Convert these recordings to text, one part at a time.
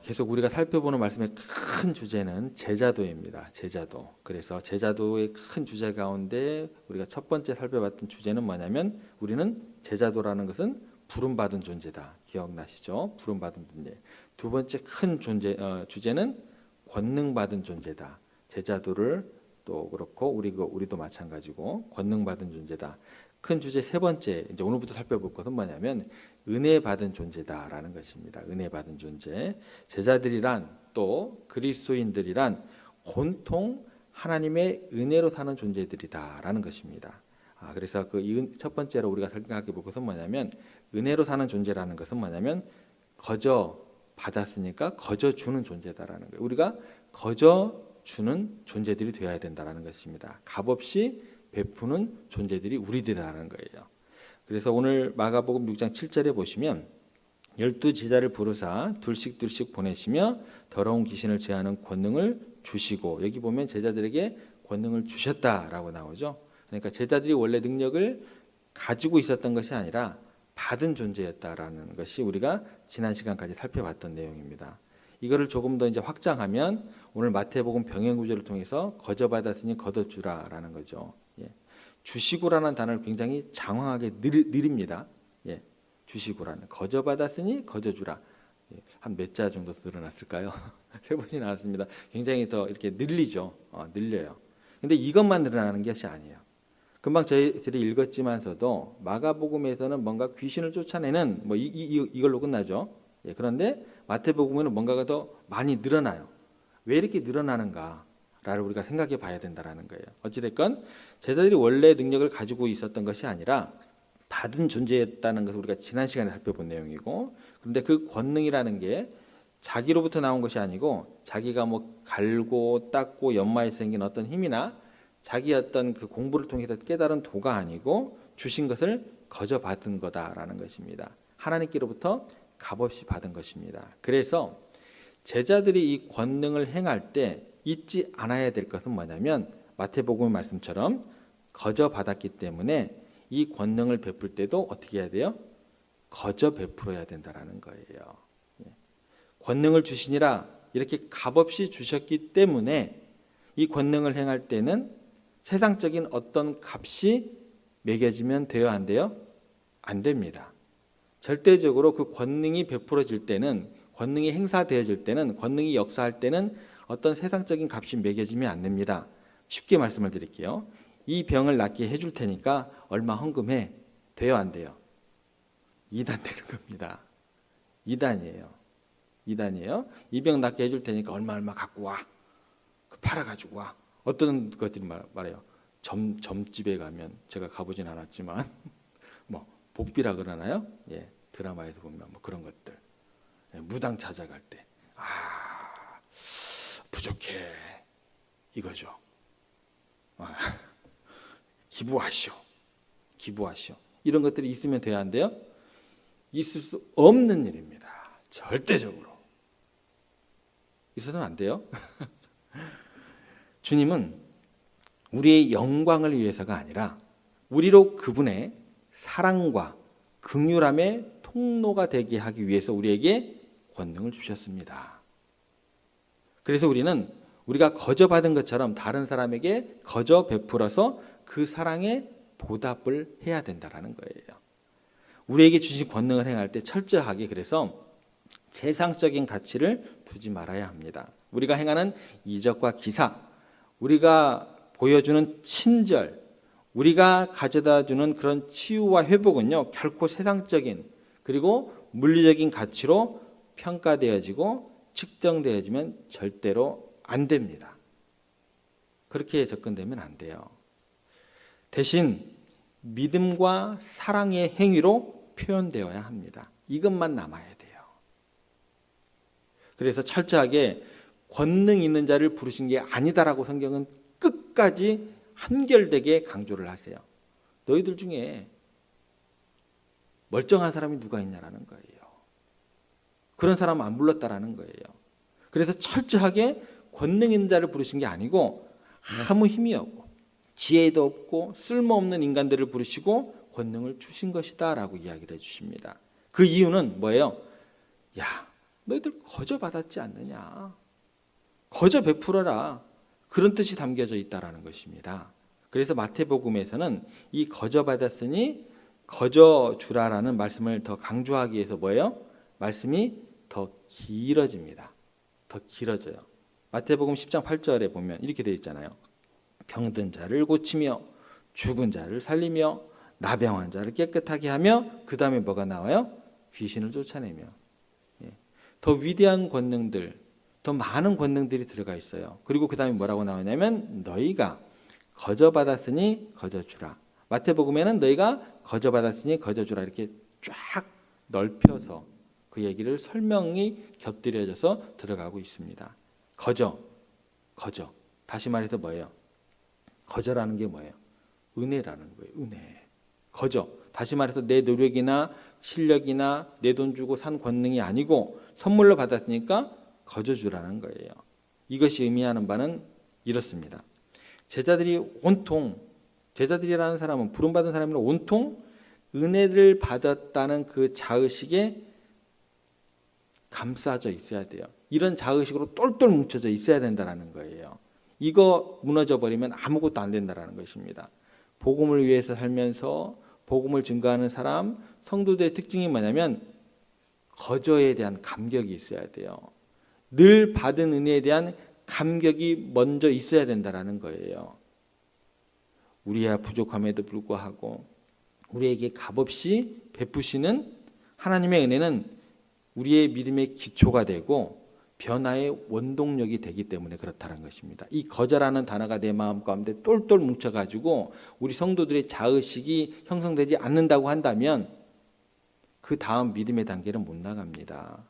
계속 우리가 살펴보는 말씀의 큰 주제는 제자도입니다. 제자도. 그래서 제자도의 큰 주제 가운데 우리가 첫 번째 살펴봤던 주제는 뭐냐면 우리는 제자도라는 것은 부름받은 존재다. 기억나시죠? 부름받은 존재. 두 번째 큰 주제는 권능받은 존재다. 제자도를 또 그렇고 우리도 마찬가지고 권능받은 존재다. 큰 주제 세 번째, 이제 오늘부터 살펴볼 것은 뭐냐면 은혜 받은 존재다라는 것입니다. 은혜 받은 존재. 제자들이란 또 그리스도인들이란 온통 하나님의 은혜로 사는 존재들이다라는 것입니다. 그래서 첫 번째로 우리가 생각해 볼 것은 뭐냐면 은혜로 사는 존재라는 것은 뭐냐면 거저 받았으니까 거저 주는 존재다라는 거예요. 우리가 거저 주는 존재들이 되어야 된다라는 것입니다. 값없이 베푸는 존재들이 우리들이라는 거예요. 그래서 오늘 마가복음 6장 7절에 보시면 12제자를 부르사 둘씩 보내시며 더러운 귀신을 제하는 권능을 주시고, 여기 보면 제자들에게 권능을 주셨다라고 나오죠. 그러니까 제자들이 원래 능력을 가지고 있었던 것이 아니라 받은 존재였다라는 것이 우리가 지난 시간까지 살펴봤던 내용입니다. 이거를 조금 더 이제 확장하면 오늘 마태복음 병행 구절을 통해서 거저 받았으니 거둬 주라라는 거죠. 주시고라는 단어를 굉장히 장황하게 느립니다. 주시고라는 거저 받았으니 거저 주라. 한 몇 자 정도 늘어났을까요? 세 번이 나왔습니다. 굉장히 더 이렇게 늘리죠. 늘려요. 근데 이것만 늘어나는 것이 아니에요. 금방 저희들이 읽었지만서도 마가복음에서는 뭔가 귀신을 쫓아내는 이걸로 끝나죠. 그런데 마태복음에는 뭔가가 더 많이 늘어나요. 왜 이렇게 늘어나는가? 라를 우리가 생각해 봐야 된다는 거예요. 어찌됐건 제자들이 원래 능력을 가지고 있었던 것이 아니라 받은 존재였다는 것을 우리가 지난 시간에 살펴본 내용이고, 그런데 그 권능이라는 게 자기로부터 나온 것이 아니고 자기가 갈고 닦고 연마에 생긴 어떤 힘이나 자기 어떤 그 공부를 통해서 깨달은 도가 아니고 주신 것을 거저 받은 거다라는 것입니다. 하나님께로부터 값없이 받은 것입니다. 그래서 제자들이 이 권능을 행할 때 잊지 않아야 될 것은 뭐냐면 마태복음의 말씀처럼 거저 받았기 때문에 이 권능을 베풀 때도 어떻게 해야 돼요? 거저 베풀어야 된다라는 거예요. 권능을 주시니라 이렇게 값없이 주셨기 때문에 이 권능을 행할 때는 세상적인 어떤 값이 매겨지면 돼요, 안 돼요? 안 됩니다. 절대적으로 그 권능이 베풀어질 때는, 권능이 행사되어질 때는, 권능이 역사할 때는 어떤 세상적인 값이 매겨지면 안 됩니다. 쉽게 말씀을 드릴게요. 이 병을 낫게 해줄 테니까 얼마 헌금해. 돼요, 안 돼요? 2단 되는 겁니다. 2단이에요. 2단이에요. 이 병 낫게 해줄 테니까 얼마 갖고 와. 팔아가지고 와. 어떤 것들이 말해요. 점집에 가면, 제가 가보진 않았지만 복비라 그러나요? 드라마에서 보면 그런 것들. 무당 찾아갈 때 부족해 이거죠. 기부하시오. 이런 것들이 있으면 돼야 안 돼요? 있을 수 없는 일입니다. 절대적으로 있어서는 안 돼요. 주님은 우리의 영광을 위해서가 아니라 우리로 그분의 사랑과 긍휼함의 통로가 되게 하기 위해서 우리에게 권능을 주셨습니다. 그래서 우리가 거저 받은 것처럼 다른 사람에게 거저 베풀어서 그 사랑에 보답을 해야 된다는 거예요. 우리에게 주신 권능을 행할 때 철저하게, 그래서 세상적인 가치를 두지 말아야 합니다. 우리가 행하는 이적과 기사, 우리가 보여주는 친절, 우리가 가져다주는 그런 치유와 회복은요, 결코 세상적인 그리고 물리적인 가치로 평가되어지고 측정되어지면 절대로 안 됩니다. 그렇게 접근되면 안 돼요. 대신 믿음과 사랑의 행위로 표현되어야 합니다. 이것만 남아야 돼요. 그래서 철저하게 권능 있는 자를 부르신 게 아니다라고 성경은 끝까지 한결되게 강조를 하세요. 너희들 중에 멀쩡한 사람이 누가 있냐라는 거예요. 그런 사람 안 불렀다라는 거예요. 그래서 철저하게 권능 있는 자를 부르신 게 아니고 아무 힘이 없고 지혜도 없고 쓸모없는 인간들을 부르시고 권능을 주신 것이다 라고 이야기를 해주십니다. 그 이유는 뭐예요? 야, 너희들 거저 받았지 않느냐. 거저 베풀어라. 그런 뜻이 담겨져 있다라는 것입니다. 그래서 마태복음에서는 이 거저 받았으니 거저 주라라는 말씀을 더 강조하기 위해서 뭐예요? 말씀이 더 길어집니다. 더 길어져요. 마태복음 10장 8절에 보면 이렇게 되어 있잖아요. 병든 자를 고치며 죽은 자를 살리며 나병한 자를 깨끗하게 하며 그 다음에 뭐가 나와요? 귀신을 쫓아내며. 더 위대한 권능들, 더 많은 권능들이 들어가 있어요. 그리고 그 다음에 뭐라고 나오냐면 너희가 거저 받았으니 거저 주라. 마태복음에는 너희가 거저 받았으니 거저 주라 이렇게 쫙 넓혀서 그 얘기를 설명이 곁들여져서 들어가고 있습니다. 거저. 다시 말해서 뭐예요? 거저라는 게 뭐예요? 은혜라는 거예요. 은혜. 거저. 다시 말해서 내 노력이나 실력이나 내 돈 주고 산 권능이 아니고 선물로 받았으니까 거저 주라는 거예요. 이것이 의미하는 바는 이렇습니다. 제자들이라는 사람은 부름받은 사람은 온통 은혜를 받았다는 그 자의식에 감싸져 있어야 돼요. 이런 자의식으로 똘똘 뭉쳐져 있어야 된다는 거예요. 이거 무너져 버리면 아무것도 안 된다는 것입니다. 복음을 위해서 살면서 복음을 증거하는 사람, 성도들의 특징이 뭐냐면 거저에 대한 감격이 있어야 돼요. 늘 받은 은혜에 대한 감격이 먼저 있어야 된다는 거예요. 우리야 부족함에도 불구하고 우리에게 값없이 베푸시는 하나님의 은혜는 우리의 믿음의 기초가 되고 변화의 원동력이 되기 때문에 그렇다는 것입니다. 이 거저라는 단어가 내 마음 가운데 똘똘 뭉쳐가지고 우리 성도들의 자의식이 형성되지 않는다고 한다면 그 다음 믿음의 단계는 못 나갑니다.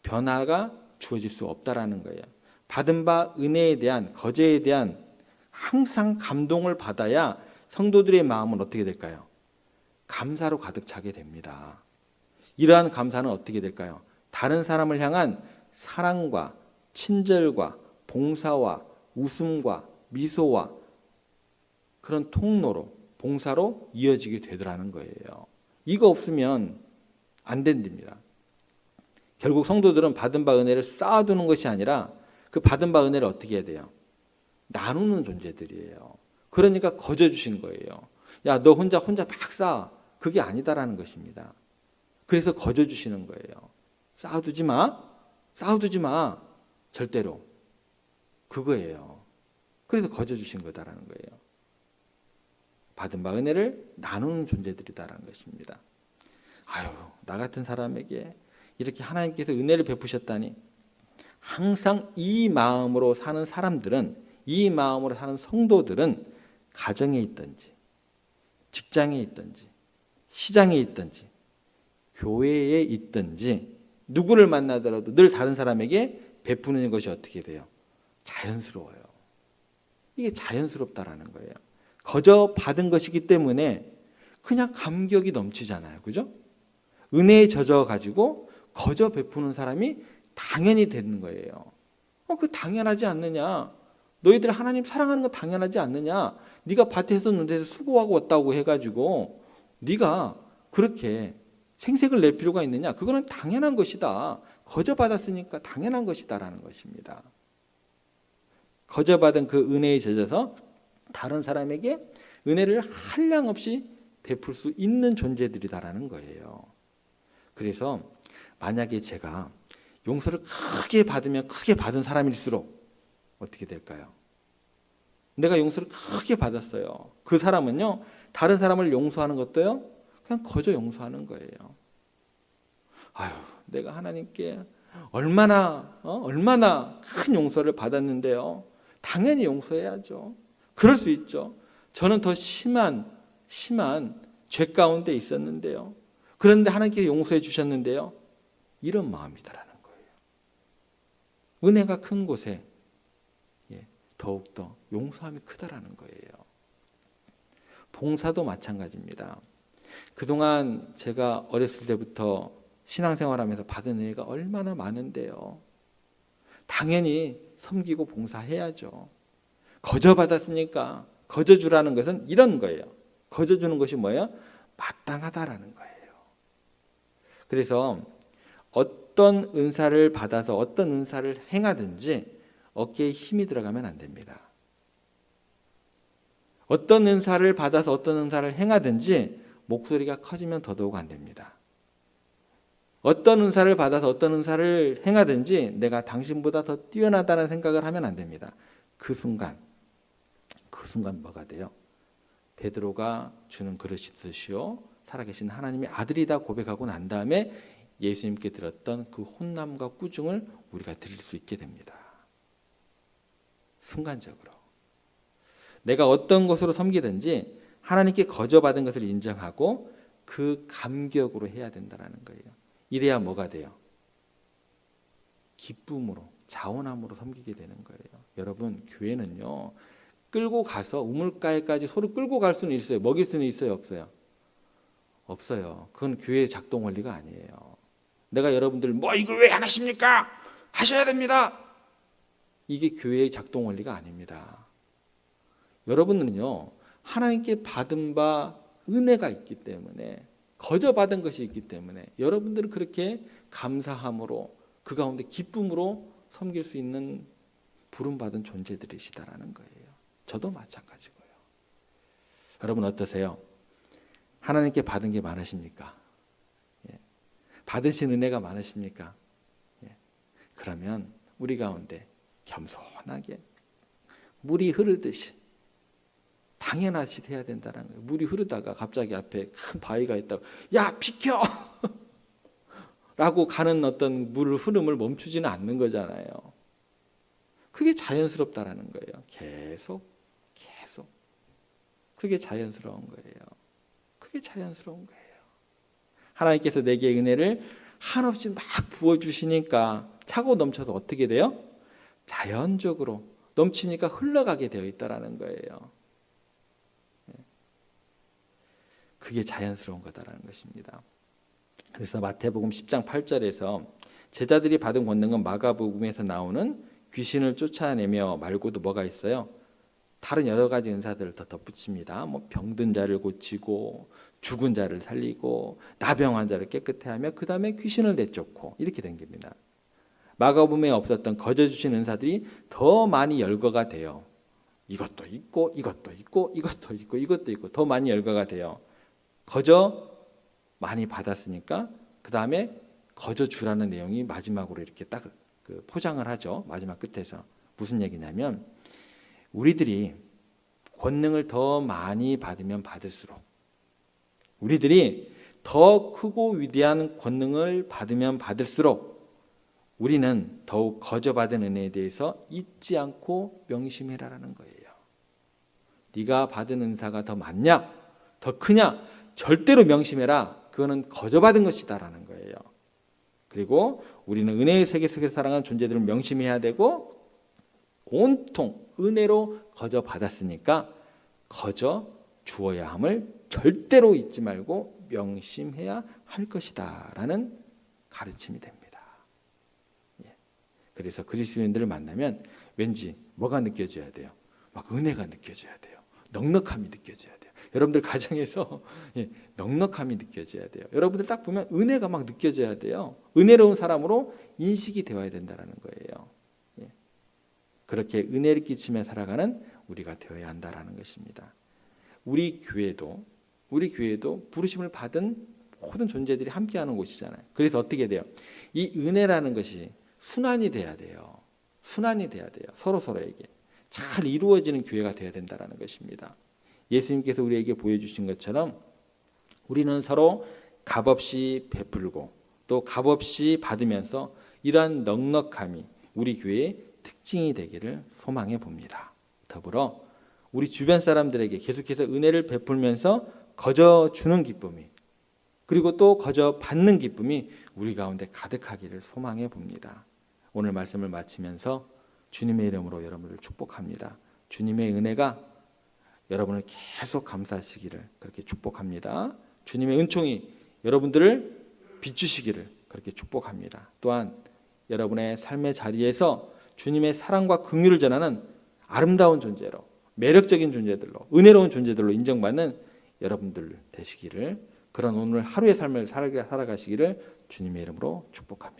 변화가 주어질 수 없다라는 거예요. 받은 바 은혜에 대한 거저에 대한 항상 감동을 받아야 성도들의 마음은 어떻게 될까요? 감사로 가득 차게 됩니다. 이러한 감사는 어떻게 될까요? 다른 사람을 향한 사랑과 친절과 봉사와 웃음과 미소와 그런 통로로 봉사로 이어지게 되더라는 거예요. 이거 없으면 안 된답니다. 결국 성도들은 받은 바 은혜를 쌓아두는 것이 아니라 그 받은 바 은혜를 어떻게 해야 돼요? 나누는 존재들이에요. 그러니까 거저 주신 거예요. 야, 너 혼자 막 쌓아. 그게 아니다라는 것입니다. 그래서 거저 주시는 거예요. 쌓아두지 마. 절대로. 그거예요. 그래서 거저 주신 거다라는 거예요. 받은 바 은혜를 나누는 존재들이다라는 것입니다. 아유, 나 같은 사람에게 이렇게 하나님께서 은혜를 베푸셨다니. 항상 이 마음으로 사는 사람들은, 이 마음으로 사는 성도들은 가정에 있든지 직장에 있든지 시장에 있든지 교회에 있든지 누구를 만나더라도 늘 다른 사람에게 베푸는 것이 어떻게 돼요? 자연스러워요. 이게 자연스럽다라는 거예요. 거저 받은 것이기 때문에 그냥 감격이 넘치잖아요. 그죠? 은혜에 젖어 가지고 거저 베푸는 사람이 당연히 되는 거예요. 그 당연하지 않느냐? 너희들 하나님 사랑하는 거 당연하지 않느냐? 네가 밭에서 논에서 수고하고 왔다고 해가지고 네가 그렇게 생색을 낼 필요가 있느냐? 그거는 당연한 것이다. 거저 받았으니까 당연한 것이다라는 것입니다. 거저 받은 그 은혜에 젖어서 다른 사람에게 은혜를 한량없이 베풀 수 있는 존재들이다라는 거예요. 그래서 만약에 제가 용서를 크게 받으면 크게 받은 사람일수록 어떻게 될까요? 내가 용서를 크게 받았어요. 그 사람은요, 다른 사람을 용서하는 것도요, 그냥 거저 용서하는 거예요. 아유, 내가 하나님께 얼마나 큰 용서를 받았는데요. 당연히 용서해야죠. 그럴 수 있죠. 저는 더 심한 죄 가운데 있었는데요. 그런데 하나님께서 용서해 주셨는데요. 이런 마음이다라는 거예요. 은혜가 큰 곳에 더욱더 용서함이 크다라는 거예요. 봉사도 마찬가지입니다. 그동안 제가 어렸을 때부터 신앙생활하면서 받은 은혜가 얼마나 많은데요. 당연히 섬기고 봉사해야죠. 거저 받았으니까 거저 주라는 것은 이런 거예요. 거저 주는 것이 뭐예요? 마땅하다라는 거예요. 그래서 어떤 은사를 받아서 어떤 은사를 행하든지 어깨에 힘이 들어가면 안 됩니다. 어떤 은사를 받아서 어떤 은사를 행하든지 목소리가 커지면 더더욱 안 됩니다. 어떤 은사를 받아서 어떤 은사를 행하든지 내가 당신보다 더 뛰어나다는 생각을 하면 안 됩니다. 그 순간 뭐가 돼요? 베드로가 주는 그릇이 드시오 살아계신 하나님의 아들이다 고백하고 난 다음에 예수님께 들었던 그 혼남과 꾸중을 우리가 들을 수 있게 됩니다. 순간적으로 내가 어떤 것으로 섬기든지 하나님께 거저받은 것을 인정하고 그 감격으로 해야 된다는 거예요. 이래야 뭐가 돼요? 기쁨으로, 자원함으로 섬기게 되는 거예요. 여러분, 교회는요, 끌고 가서 우물가에까지 소를 끌고 갈 수는 있어요. 먹일 수는 있어요, 없어요? 없어요. 그건 교회의 작동 원리가 아니에요. 내가 여러분들 뭐 이거 왜 안 하십니까? 하셔야 됩니다. 이게 교회의 작동 원리가 아닙니다. 여러분은요, 하나님께 받은 바 은혜가 있기 때문에, 거저 받은 것이 있기 때문에 여러분들은 그렇게 감사함으로 그 가운데 기쁨으로 섬길 수 있는 부름받은 존재들이시다라는 거예요. 저도 마찬가지고요. 여러분 어떠세요? 하나님께 받은 게 많으십니까? 예. 받으신 은혜가 많으십니까? 예. 그러면 우리 가운데 겸손하게 물이 흐르듯이 당연하시 해야 된다는 거예요. 물이 흐르다가 갑자기 앞에 큰 바위가 있다고 야 비켜! 라고 가는 어떤 물 흐름을 멈추지는 않는 거잖아요. 그게 자연스럽다라는 거예요. 계속 그게 자연스러운 거예요. 그게 자연스러운 거예요. 하나님께서 내게 은혜를 한없이 막 부어주시니까 차고 넘쳐서 어떻게 돼요? 자연적으로 넘치니까 흘러가게 되어 있다라는 거예요. 그게 자연스러운 거다라는 것입니다. 그래서 마태복음 10장 8절에서 제자들이 받은 권능은 마가복음에서 나오는 귀신을 쫓아내며 말고도 뭐가 있어요? 다른 여러 가지 은사들을 더 덧붙입니다. 뭐 병든 자를 고치고 죽은 자를 살리고 나병한 자를 깨끗해 하며 그 다음에 귀신을 내쫓고 이렇게 된 겁니다. 마가복음에 없었던 거저 주신 은사들이 더 많이 열거가 돼요. 이것도 있고 이것도 있고 이것도 있고 이것도 있고 더 많이 열거가 돼요. 거저 많이 받았으니까 그 다음에 거저 주라는 내용이 마지막으로 이렇게 딱 포장을 하죠. 마지막 끝에서 무슨 얘기냐면 우리들이 권능을 더 많이 받으면 받을수록 우리들이 더 크고 위대한 권능을 받으면 받을수록 우리는 더욱 거저 받은 은혜에 대해서 잊지 않고 명심해라라는 거예요. 네가 받은 은사가 더 많냐 더 크냐 절대로 명심해라. 그거는 거저 받은 것이다라는 거예요. 그리고 우리는 은혜의 세계 속에서 살아가는 존재들을 명심해야 되고 온통 은혜로 거저 받았으니까 거저 주어야 함을 절대로 잊지 말고 명심해야 할 것이다 라는 가르침이 됩니다. 그래서 그리스도인들을 만나면 왠지 뭐가 느껴져야 돼요? 막 은혜가 느껴져야 돼요. 넉넉함이 느껴져야 돼요. 여러분들 가정에서 넉넉함이 느껴져야 돼요. 여러분들 딱 보면 은혜가 막 느껴져야 돼요. 은혜로운 사람으로 인식이 되어야 된다는 거예요. 그렇게 은혜를 끼치며 살아가는 우리가 되어야 한다는 것입니다. 우리 교회도 부르심을 받은 모든 존재들이 함께하는 곳이잖아요. 그래서 어떻게 돼요? 이 은혜라는 것이 순환이 돼야 돼요. 순환이 돼야 돼요. 서로에게 잘 이루어지는 교회가 되어야 된다는 것입니다. 예수님께서 우리에게 보여주신 것처럼 우리는 서로 값없이 베풀고 또 값없이 받으면서 이러한 넉넉함이 우리 교회의 특징이 되기를 소망해 봅니다. 더불어 우리 주변 사람들에게 계속해서 은혜를 베풀면서 거저 주는 기쁨이 그리고 또 거저 받는 기쁨이 우리 가운데 가득하기를 소망해 봅니다. 오늘 말씀을 마치면서 주님의 이름으로 여러분을 축복합니다. 주님의 은혜가 여러분을 계속 감사하시기를 그렇게 축복합니다. 주님의 은총이 여러분들을 비추시기를 그렇게 축복합니다. 또한 여러분의 삶의 자리에서 주님의 사랑과 긍휼을 전하는 아름다운 존재로 매력적인 존재들로 은혜로운 존재들로 인정받는 여러분들 되시기를 그런 오늘 하루의 삶을 살아가시기를 주님의 이름으로 축복합니다.